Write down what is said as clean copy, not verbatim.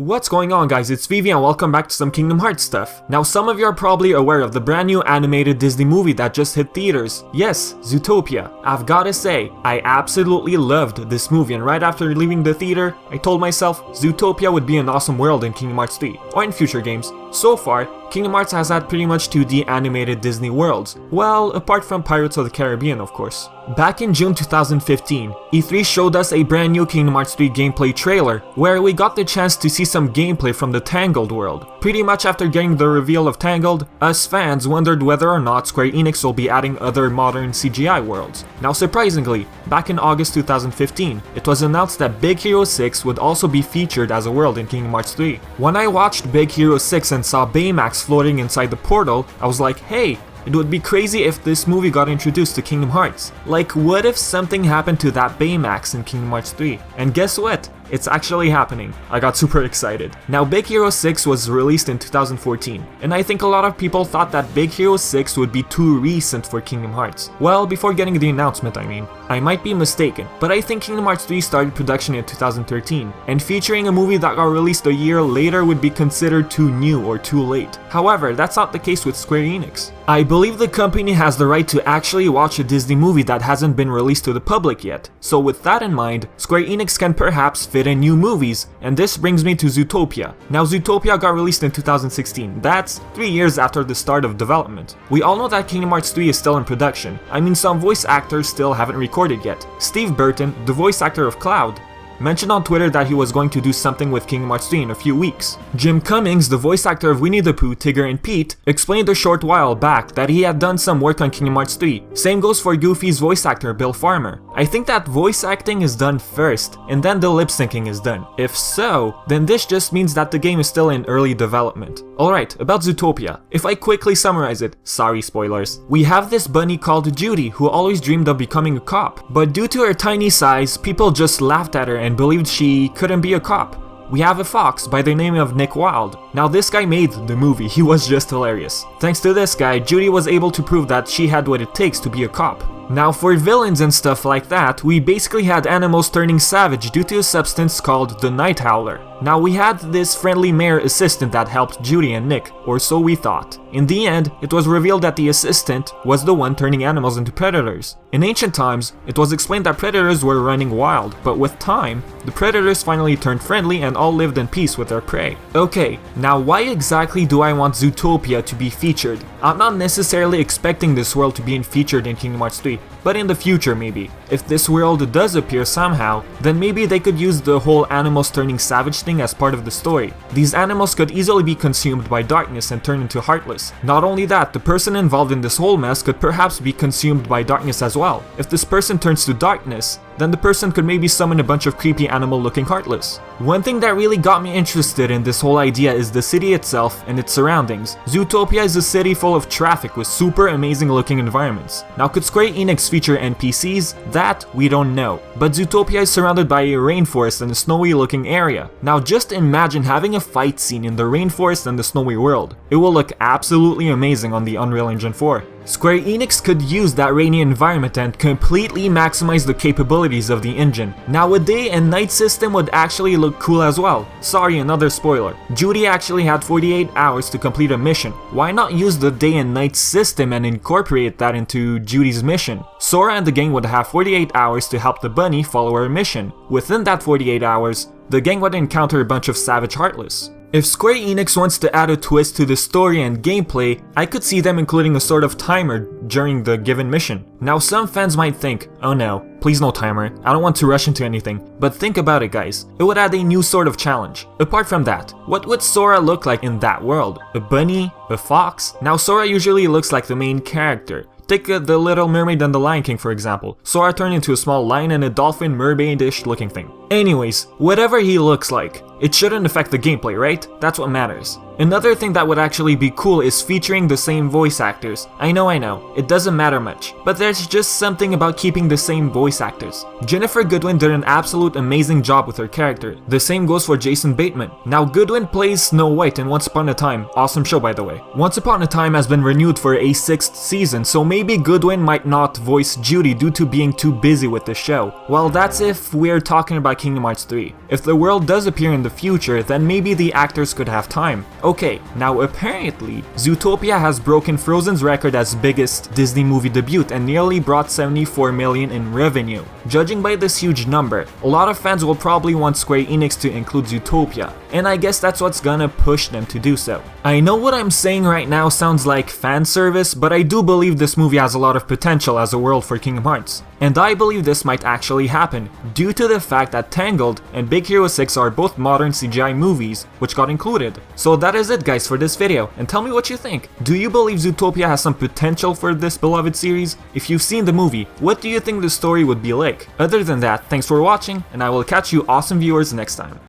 What's going on, guys? It's Vivi and welcome back to some Kingdom Hearts stuff. Now, some of you are probably aware of the brand new animated Disney movie that just hit theaters. Yes, Zootopia. I've gotta say, I absolutely loved this movie, and right after leaving the theater, I told myself Zootopia would be an awesome world in Kingdom Hearts 3, or in future games. So far, Kingdom Hearts has had pretty much 2D animated Disney worlds. Well, apart from Pirates of the Caribbean, of course. Back in June 2015, E3 showed us a brand new Kingdom Hearts 3 gameplay trailer, where we got the chance to see some gameplay from the Tangled world. Pretty much after getting the reveal of Tangled, us fans wondered whether or not Square Enix will be adding other modern CGI worlds. Now surprisingly, back in August 2015, it was announced that Big Hero 6 would also be featured as a world in Kingdom Hearts 3. When I watched Big Hero 6 and saw Baymax floating inside the portal, I was like, hey, it would be crazy if this movie got introduced to Kingdom Hearts. Like, what if something happened to that Baymax in Kingdom Hearts 3? And guess what? It's actually happening. I got super excited. Now, Big Hero 6 was released in 2014, and I think a lot of people thought that Big Hero 6 would be too recent for Kingdom Hearts. Well, before getting the announcement, I mean. I might be mistaken, but I think Kingdom Hearts 3 started production in 2013, and featuring a movie that got released a year later would be considered too new or too late. However, that's not the case with Square Enix. I believe the company has the right to actually watch a Disney movie that hasn't been released to the public yet. So with that in mind, Square Enix can perhaps fit in new movies, and this brings me to Zootopia. Now, Zootopia got released in 2016, that's 3 years after the start of development. We all know that Kingdom Hearts 3 is still in production. I mean, some voice actors still haven't recorded yet. Steve Burton, the voice actor of Cloud, mentioned on Twitter that he was going to do something with Kingdom Hearts 3 in a few weeks. Jim Cummings, the voice actor of Winnie the Pooh, Tigger, and Pete, explained a short while back that he had done some work on Kingdom Hearts 3. Same goes for Goofy's voice actor, Bill Farmer. I think that voice acting is done first, and then the lip syncing is done. If so, then this just means that the game is still in early development. Alright, about Zootopia. If I quickly summarize it, sorry spoilers. We have this bunny called Judy who always dreamed of becoming a cop, but due to her tiny size, people just laughed at her and believed she couldn't be a cop. We have a fox by the name of Nick Wilde. Now this guy made the movie, he was just hilarious. Thanks to this guy, Judy was able to prove that she had what it takes to be a cop. Now for villains and stuff like that, we basically had animals turning savage due to a substance called the Night Howler. Now we had this friendly mayor assistant that helped Judy and Nick, or so we thought. In the end, it was revealed that the assistant was the one turning animals into predators. In ancient times, it was explained that predators were running wild, but with time, the predators finally turned friendly and all lived in peace with their prey. Okay, now why exactly do I want Zootopia to be featured? I'm not necessarily expecting this world to be featured in Kingdom Hearts 3, but in the future maybe. If this world does appear somehow, then maybe they could use the whole animals turning savage thing as part of the story. These animals could easily be consumed by darkness and turn into heartless. Not only that, the person involved in this whole mess could perhaps be consumed by darkness as well. If this person turns to darkness, then the person could maybe summon a bunch of creepy animal looking heartless. One thing that really got me interested in this whole idea is the city itself and its surroundings. Zootopia is a city full of traffic with super amazing looking environments. Now could Square Enix feature NPCs? That we don't know. But Zootopia is surrounded by a rainforest and a snowy looking area. Now just imagine having a fight scene in the rainforest and the snowy world. It will look absolutely amazing on the Unreal Engine 4. Square Enix could use that rainy environment and completely maximize the capabilities of the engine. Now a day and night system would actually look cool as well. Sorry, another spoiler. Judy actually had 48 hours to complete a mission. Why not use the day and night system and incorporate that into Judy's mission? Sora and the gang would have 48 hours to help the bunny follow her mission. Within that 48 hours, the gang would encounter a bunch of savage heartless. If Square Enix wants to add a twist to the story and gameplay, I could see them including a sort of timer during the given mission. Now some fans might think, oh no, please no timer, I don't want to rush into anything. But think about it guys, it would add a new sort of challenge. Apart from that, what would Sora look like in that world? A bunny? A fox? Now Sora usually looks like the main character. Take The Little Mermaid and the Lion King for example. Sora turned into a small lion and a dolphin mermaid-ish looking thing. Anyways, whatever he looks like, it shouldn't affect the gameplay, right? That's what matters. Another thing that would actually be cool is featuring the same voice actors. I know, it doesn't matter much, but there's just something about keeping the same voice actors. Ginnifer Goodwin did an absolute amazing job with her character. The same goes for Jason Bateman. Now Goodwin plays Snow White in Once Upon a Time, awesome show by the way. Once Upon a Time has been renewed for a 6th season, so maybe Goodwin might not voice Judy due to being too busy with the show. Well, that's if we're talking about Kingdom Hearts 3. If the world does appear in the future, then maybe the actors could have time. Okay, now apparently, Zootopia has broken Frozen's record as biggest Disney movie debut and nearly brought 74 million in revenue. Judging by this huge number, a lot of fans will probably want Square Enix to include Zootopia, and I guess that's what's gonna push them to do so. I know what I'm saying right now sounds like fan service, but I do believe this movie has a lot of potential as a world for Kingdom Hearts. And I believe this might actually happen, due to the fact that Tangled and Big Hero 6 are both modern CGI movies, which got included. So that is it guys for this video, and tell me what you think. Do you believe Zootopia has some potential for this beloved series? If you've seen the movie, what do you think the story would be like? Other than that, thanks for watching, and I will catch you awesome viewers next time.